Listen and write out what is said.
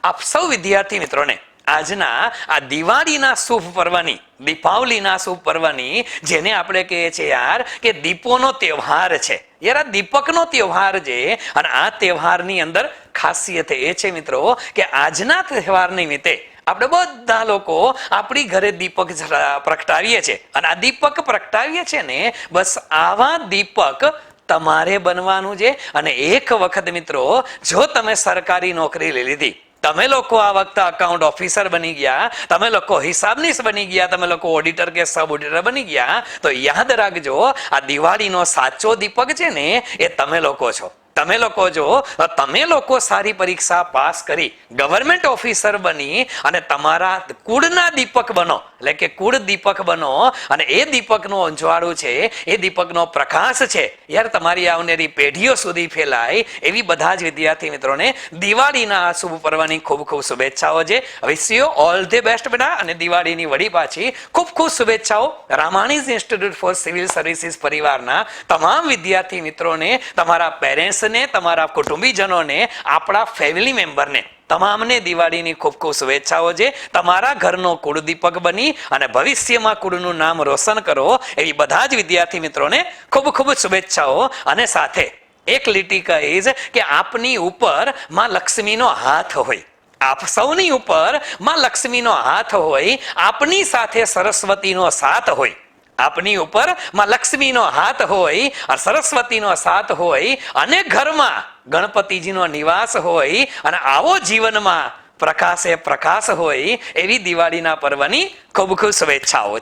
આપ સૌ વિદ્યાર્થી મિત્રોને આજના આ દિવાળીના શુભ પર્વની, દીપાવલીના શુભ પર્વની, જેને આપણે કહીએ છીએ યાર કે દીપોનો તહેવાર છે યાર, આ દીપકનો તહેવાર છે. અને આ તહેવારની અંદર ખાસિયત એ છે મિત્રો કે આજના તહેવાર નિમિત્તે આપણે બધા લોકો આપણી ઘરે દીપક પ્રગટાવીએ છીએ. અને આ દીપક પ્રગટાવીએ છીએ ને, બસ આવા દીપક તમારે બનવાનું છે. અને એક વખત મિત્રો જો તમે સરકારી નોકરી લઈ લીધી, તમે લોકો આ વખતે અકાઉન્ટ ઓફિસર બની ગયા, તમે લોકો હિસાબનીશ બની ગયા, તમે લોકો ઓડિટર કે સબ ઓડિટર બની ગયા, તો યાદ રાખજો આ દિવાળીનો સાચો દીપક છે ને એ તમે લોકો છો. તમે લોકો જો તમે લોકો સારી પરીક્ષા પાસ કરી ગવર્મેન્ટ ઓફિસર બની અને તમારા કુળના દીપક બનો, એટલે કે કુળ દીપક બનો, અને એ દીપકનો અંજવાળું છે, એ દીપકનો પ્રકાશ છે યાર તમારી આવનારી પેઢીઓ સુધી ફેલાય, એવી બધા જ વિદ્યાર્થી મિત્રોને દિવાળીના શુભ પર્વની ખૂબ ખૂબ શુભેચ્છાઓ છે. Wish you all the best બેટા. અને દિવાળીની વળી પાછી ખૂબ ખૂબ શુભેચ્છાઓ રામાણીઝ ઇન્સ્ટિટ્યૂટ ફોર સિવિલ સર્વિસીસ પરિવારના તમામ વિદ્યાર્થી મિત્રોને, તમારા પેરેન્ટ્સ ને, તમારા કુટુંબીજનોને, આપણા ફેમિલી મેમ્બરને તમામને દિવાળીની ખૂબ ખૂબ શુભેચ્છાઓ છે. તમારા ઘરનો કુળદીપક બની અને ભવિષ્યમાં કુળનું નામ રોશન કરો, એવી બધા જ વિદ્યાર્થી મિત્રોને ખૂબ ખૂબ શુભેચ્છાઓ. અને સાથે એક લીટી કહીશ કે આપની ઉપર માં લક્ષ્મીનો હાથ હોય, આપ સૌની ઉપર માં લક્ષ્મીનો હાથ હોય, આપની સાથે સરસ્વતીનો સાથ હોય. આપની ઉપર માં લક્ષ્મીનો હાથ હોય, સરસ્વતીનો સાથ હોય, અને ઘરમાં ગણપતિજીનો નિવાસ હોય, અને આવો જીવનમાં પ્રકાશે પ્રકાશ હોય, એવી દિવાળીના પર્વની ખૂબ ખૂબ શુભેચ્છાઓ.